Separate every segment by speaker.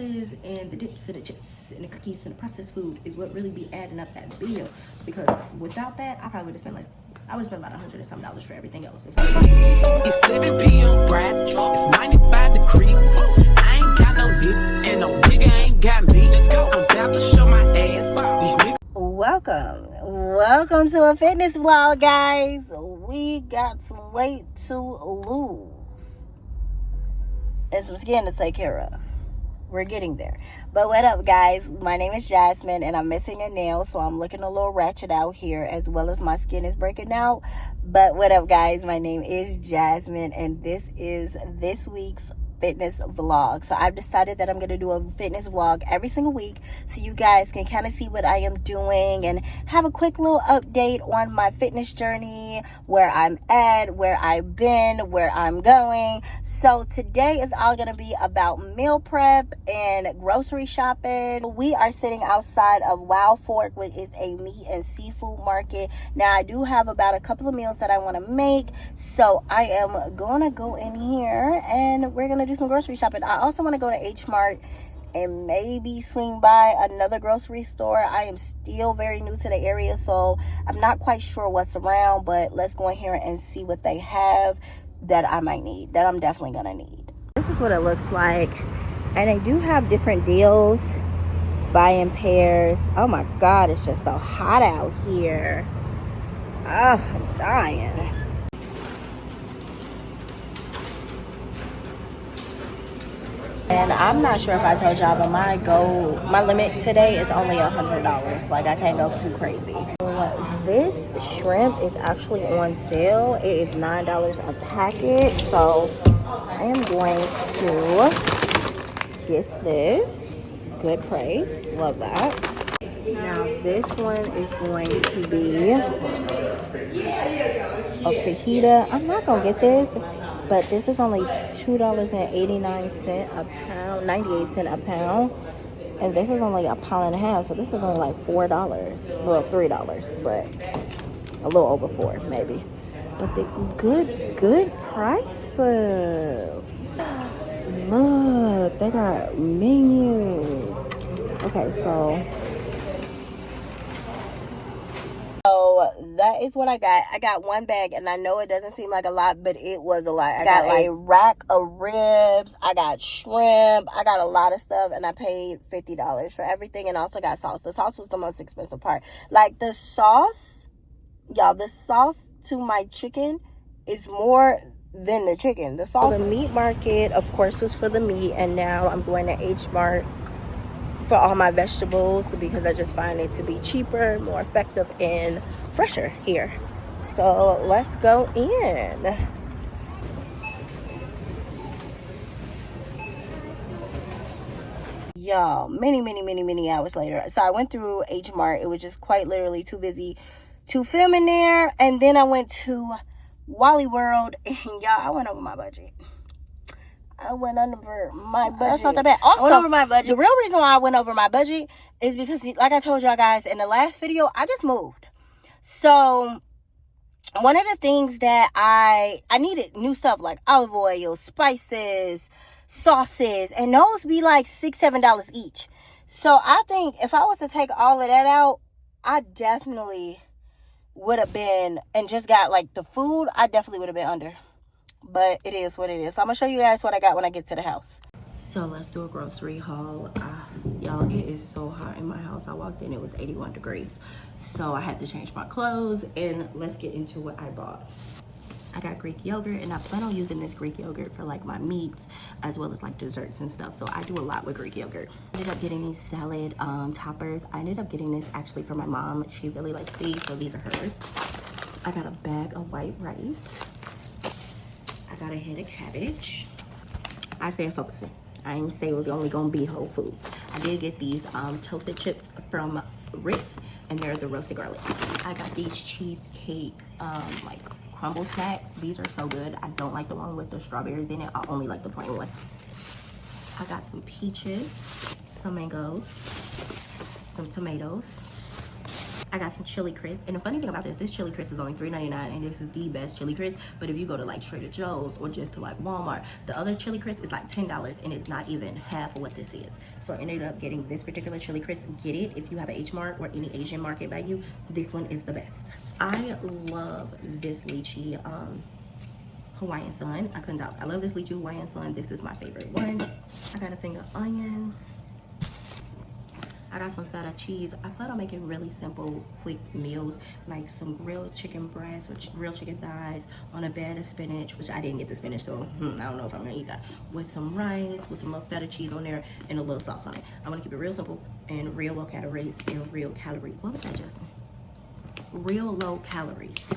Speaker 1: sauces and the dips and the chips and the cookies and the processed food is what really be adding up that bill. Because without that, I probably would have spent like, I would spend about $100 and some for everything else. It's
Speaker 2: 7 p.m. right, it's 95 degrees. I ain't got no dick, and no nigga ain't got me. Let's go. I'm about to show my ass. These niggas.
Speaker 3: Welcome to a fitness vlog, guys. We got some weight to lose and some skin to take care of. We're getting there. But what up, guys? My name is Jasmine, and I'm missing a nail, so I'm looking a little ratchet out here, as well as my skin is breaking out. But what up, guys? My name is Jasmine, and this is this week's fitness vlog. So I've decided that I'm going to do a fitness vlog every single week so you guys can kind of see what I am doing and have a quick little update on my fitness journey, where I'm at, where I've been, where I'm going. So today is all going to be about meal prep and grocery shopping. We are sitting outside of Wild Fork, which is a meat and seafood market. Now I do have about a couple of meals that I want to make, so I am going to go in here and we're going to do some grocery shopping. I also want to go to H Mart and maybe swing by another grocery store. I am still very new to the area, so I'm not quite sure what's around, but let's go in here and see what they have that I might need, that I'm definitely gonna need. This is what it looks like, and they do have different deals. Buy in pairs. Oh my god, it's just so hot out here. Oh, I'm dying. And I'm not sure if I told y'all, but my limit today is only $100. Like, I can't go too crazy. This shrimp is actually on sale. It is $9 a packet. So I am going to get this. Good price. Love that. Now this one is going to be a fajita. I'm not gonna get this, but this is only $2.89 a pound, 98 cents a pound, and this is only a pound and a half, so this is only like $4, well $3, but a little over $4 maybe. But the good prices. Look, they got menus. Okay, so that is what I got. I got one bag, and I know it doesn't seem like a lot, but it was a lot. I got a rack of ribs. I got shrimp. I got a lot of stuff, and I paid $50 for everything, and I also got sauce. The sauce was the most expensive part. Like, the sauce, y'all, the sauce to my chicken is more than the chicken. The sauce. The meat market, of course, was for the meat, and now I'm going to H Mart for all my vegetables because I just find it to be cheaper, more effective, and fresher here. So let's go in. Y'all, many hours later. So I went through H Mart. It was just quite literally too busy to film in there. And then I went to Wally World, and y'all, I went over my budget. I went over my budget. That's not that bad. Also, I went over my budget. The real reason why I went over my budget is because, like I told y'all guys in the last video, I just moved. So one of the things that I needed new stuff like olive oil, spices, sauces, and those be like $6-7 each. So I think if I was to take all of that out, I definitely would have been, and just got like the food, I definitely would have been under. But it is what it is. So I'm gonna show you guys what I got when I get to the house. So let's do a grocery haul. Y'all, it is so hot in my house. I walked in, it was 81 degrees. So I had to change my clothes, and let's get into what I bought. I got Greek yogurt, and I plan on using this Greek yogurt for like my meats as well as like desserts and stuff. So I do a lot with Greek yogurt. I ended up getting these salad toppers. I ended up getting this actually for my mom. She really likes these, so these are hers. I got a bag of white rice. I got a head of cabbage. I said focusing. I didn't say it was only gonna be Whole Foods. I did get these toasted chips from Ritz, and they're the roasted garlic. I got these cheesecake like crumble snacks. These are so good. I don't like the one with the strawberries in it. I only like the plain one. I got some peaches, some mangoes, some tomatoes.
Speaker 1: I got some chili crisp. And the funny thing about this chili crisp is only $3.99, and this is the best chili crisp. But if you go to like Trader Joe's or just to like Walmart, the other chili crisp is like $10, and it's not even half of what this is. So I ended up getting this particular chili crisp. Get it if you have an H Mart or any Asian market value. This one is the best. I love this lychee Hawaiian Sun. I couldn't talk. I love this lychee Hawaiian Sun. This is my favorite one. I got a thing of onions. I got some feta cheese. I plan on making really simple, quick meals, like some grilled chicken breasts or grilled chicken thighs on a bed of spinach, which I didn't get the spinach, so I don't know if I'm gonna eat that. With some rice, with some feta cheese on there, and a little sauce on it. I'm gonna keep it real simple and real low calories and real calorie. What was that, Justin? Real low calories.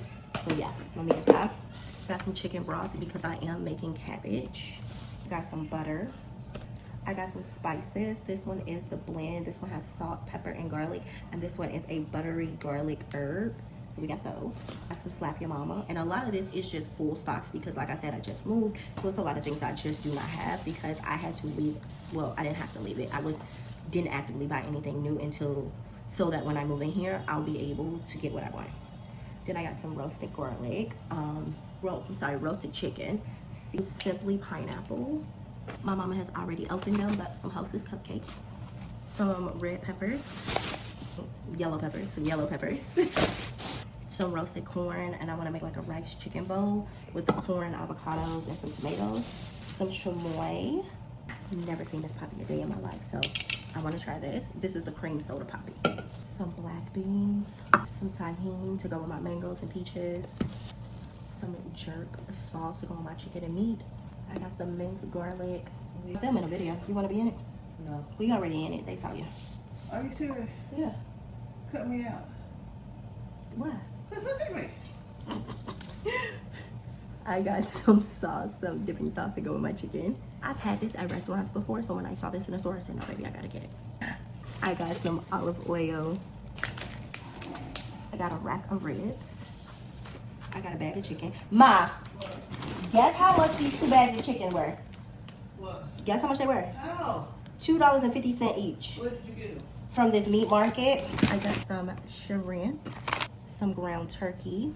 Speaker 1: So yeah, let me get that. Got some chicken broth because I am making cabbage. Got some butter. I got some spices. This one is the blend. This one has salt, pepper, and garlic. And this one is a buttery garlic herb. So we got those. Got some Slap Your Mama. And a lot of this is just full stocks because like I said, I just moved. So it's a lot of things I just do not have because I had to leave. Well, I didn't have to leave it. Didn't actively buy anything new until, so that when I move in here, I'll be able to get what I want. Then I got some roasted garlic. Roasted chicken. Simply pineapple. My mama has already opened them, but some Hostess cupcakes, some red peppers, some yellow peppers, some roasted corn, and I want to make like a rice chicken bowl with the corn, avocados, and some tomatoes, some chamoy. Never seen this poppy a day in my life, so I want to try this. This is the cream soda poppy. Some black beans, some tahini to go with my mangoes and peaches, some jerk sauce to go with my chicken and meat. I got some minced garlic. I'm filming a video. You want to be in it?
Speaker 4: No.
Speaker 1: We already in it. They saw you.
Speaker 4: Are you serious?
Speaker 1: Yeah.
Speaker 4: Cut me out.
Speaker 1: Why?
Speaker 4: Just look at me.
Speaker 1: I got some sauce, some dipping sauce to go with my chicken. I've had this at restaurants before, so when I saw this in the store, I said, no, baby, I gotta get it. I got some olive oil. I got a rack of ribs. I got a bag of chicken. Ma, guess how much these 2 bags of chicken were?
Speaker 4: What?
Speaker 1: Guess how much they were?
Speaker 4: How?
Speaker 1: $2.50 each.
Speaker 4: What did you get?
Speaker 1: From this meat market. I got some shrimp, some ground turkey.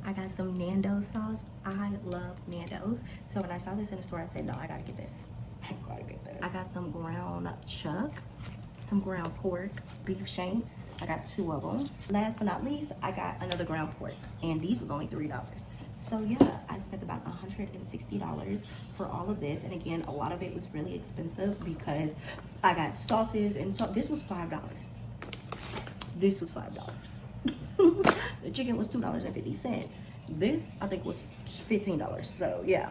Speaker 1: I got some Nando's sauce. I love Nando's. So when I saw this in the store, I said, no, I gotta get this. I gotta get this. I got some ground chuck, some ground pork, beef shanks. I got 2 of them. Last but not least, I got another ground pork, and these was only $3. So yeah, I spent about $160 for all of this. And again, a lot of it was really expensive because I got sauces and so this was $5. This was $5. The chicken was $2.50. This, I think, was $15. So yeah,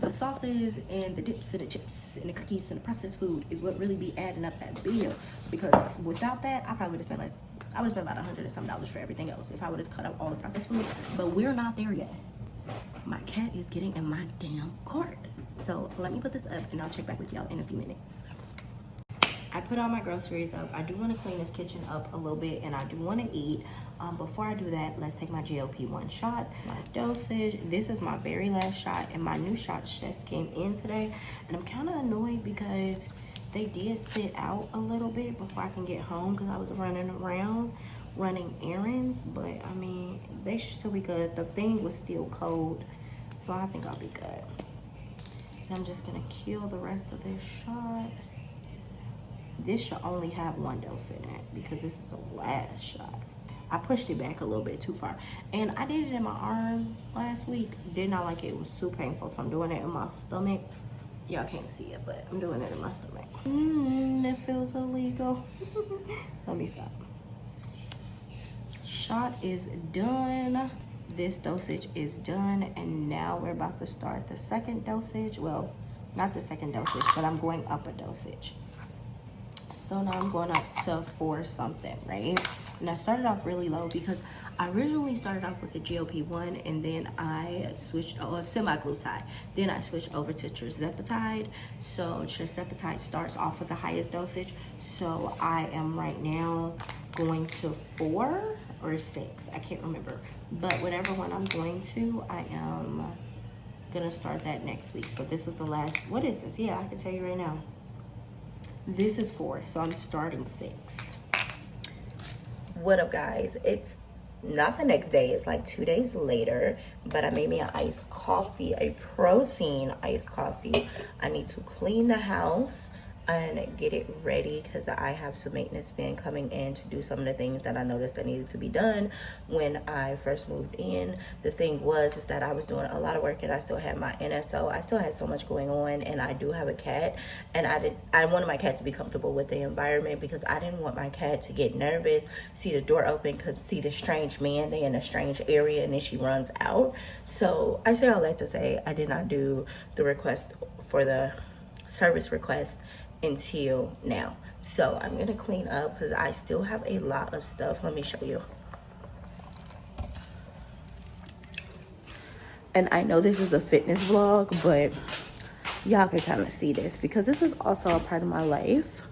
Speaker 1: the sauces and the dips and the chips and the cookies and the processed food is what really be adding up that bill. Because without that, I probably would have spent less. I would have spent about $100 and some for everything else if I would have cut out all the processed food. But we're not there yet. My cat is getting in my damn cart. So let me put this up and I'll check back with y'all in a few minutes. I put all my groceries up. I do want to clean this kitchen up a little bit and I do want to eat. Before I do that, let's take my GLP-1 shot. My dosage. This is my very last shot and my new shots just came in today. And I'm kind of annoyed because they did sit out a little bit before I can get home because I was running around running errands, but I mean they should still be good. The thing was still cold, so I think I'll be good. And I'm just gonna kill the rest of this shot. This should only have 1 dose in it because this is the last shot. I pushed it back a little bit too far, and I did it in my arm last week. Did not like it. It was too painful, so I'm doing it in my stomach. Y'all can't see it, but I'm doing it in my stomach. It feels illegal. Let me stop. Shot is done. This dosage is done, and now we're about to start the second dosage. Well, not the second dosage, but I'm going up a dosage. So now I'm going up to 4 something, right? And I started off really low because I originally started off with the GLP-1 and then I switched, semaglutide. Then I switched over to tirzepatide. So tirzepatide starts off with the highest dosage. So I am right now going to 4 or 6, I can't remember. But whatever one I'm going to, I am gonna start that next week. So this was the last, what is this? Yeah, I can tell you right now. This is 4, so I'm starting 6. What up, guys? It's not the next day, it's like 2 days later, but I made me an iced coffee, a protein iced coffee. I need to clean the house and get it ready because I have some maintenance men coming in to do some of the things that I noticed that needed to be done when I first moved in. The thing was is that I was doing a lot of work and I still had my NSO. I still had so much going on, and I do have a cat, and I wanted my cat to be comfortable with the environment because I didn't want my cat to get nervous, see the door open, because see the strange man, they in a strange area, and then she runs out. So I say all that to say I did not do the request for the service request until now. So I'm gonna clean up because I still have a lot of stuff. Let me show you. And I know this is a fitness vlog, but y'all can kind of see this because this is also a part of my life.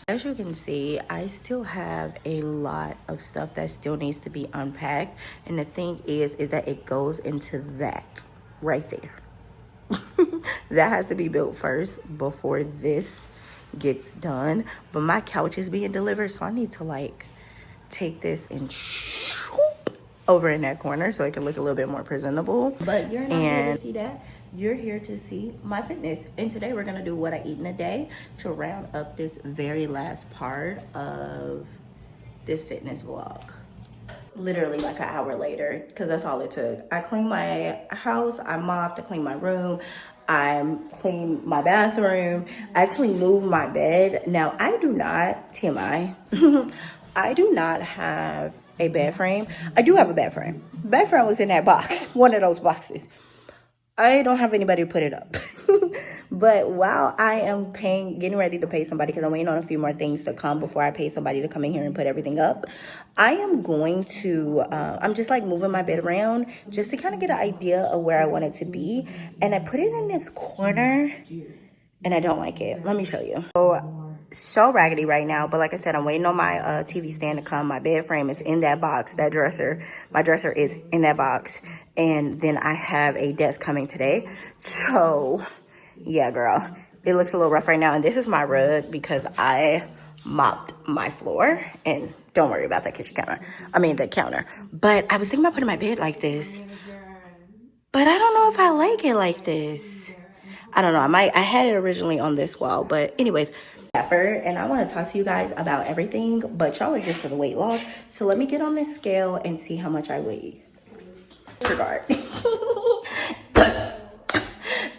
Speaker 1: As you can see, I still have a lot of stuff that still needs to be unpacked, and the thing is that it goes into that right there. That has to be built first before this gets done. But my couch is being delivered, so I need to like take this and shoop over in that corner so it can look a little bit more presentable. But you're not here to see that. You're here to see my fitness. And today we're gonna do what I eat in a day to round up this very last part of this fitness vlog. Literally like an hour later, because that's all it took. I cleaned my house, I mopped, I cleaned my room, I cleaned my bathroom, I actually moved my bed. Now I do not, TMI, I do not have a bed frame. I do have a bed frame. Bed frame was in that box, one of those boxes. I don't have anybody to put it up. But while I am getting ready to pay somebody, because I'm waiting on a few more things to come before I pay somebody to come in here and put everything up, I am going to, I'm just like moving my bed around just to kind of get an idea of where I want it to be. And I put it in this corner and I don't like it. Let me show you. So raggedy right now, but like I said, I'm waiting on my TV stand to come. My bed frame is in that box, that dresser. My dresser is in that box. And then I have a desk coming today. So yeah, girl, it looks a little rough right now. And this is my rug because I mopped my floor. And don't worry about that kitchen counter. I mean, the counter. But I was thinking about putting my bed like this. But I don't know if I like it like this. I don't know. I had it originally on this wall. But anyways, and I want to talk to you guys about everything. But y'all are here for the weight loss. So let me get on this scale and see how much I weigh. Regard.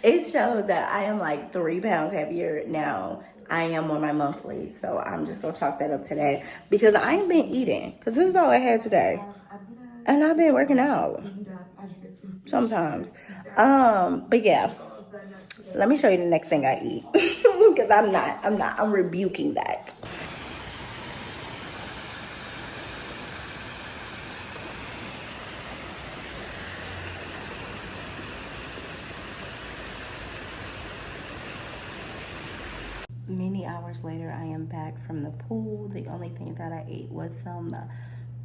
Speaker 1: It shows that I am like 3 pounds heavier now. I am on my monthly, so I'm just gonna chalk that up today because I ain't been eating because this is all I had today, and I've been working out sometimes. But yeah, let me show you the next thing I eat because I'm rebuking that. Many hours later, I am back from the pool. The only thing that I ate was some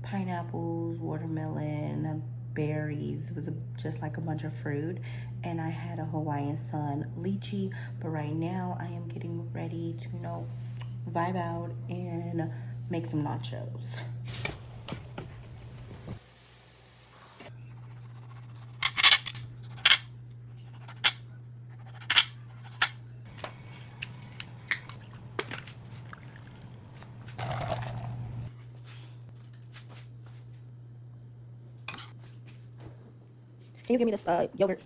Speaker 1: pineapples, watermelon, berries. It was just like a bunch of fruit. And I had a Hawaiian sun lychee. But right now, I am getting ready to, vibe out and make some nachos. Can you give me this yogurt?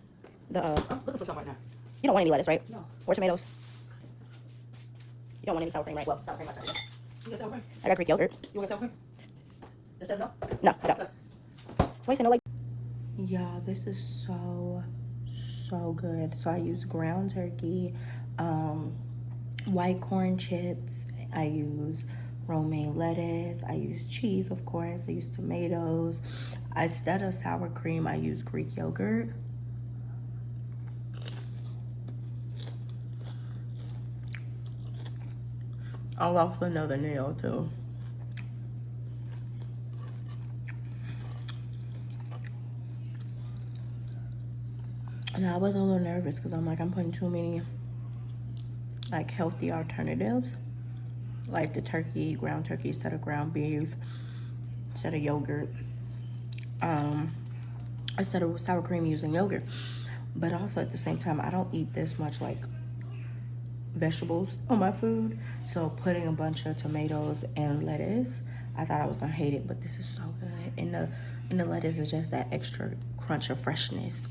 Speaker 4: I'm looking for some right now.
Speaker 1: You don't want any lettuce, right?
Speaker 4: No.
Speaker 1: Or tomatoes? You don't want any sour cream, right? Well, sour cream, I got.
Speaker 4: You got sour cream?
Speaker 1: I got Greek yogurt.
Speaker 4: You want sour cream? Is that no?
Speaker 1: No, I don't. Wait, no, like. Yeah, this is so good. So I use ground turkey, white corn chips. I use romaine lettuce. I use cheese, of course. I use tomatoes. Instead of sour cream, I use Greek yogurt. I lost another nail too. And I was a little nervous because I'm putting too many like healthy alternatives. like the turkey, ground turkey instead of ground beef, instead of yogurt, instead of sour cream using yogurt. But also at the same time, I don't eat this much like vegetables on my food, so putting a bunch of tomatoes and lettuce, I thought I was gonna hate it, but this is so good. And the lettuce is just that extra crunch of freshness.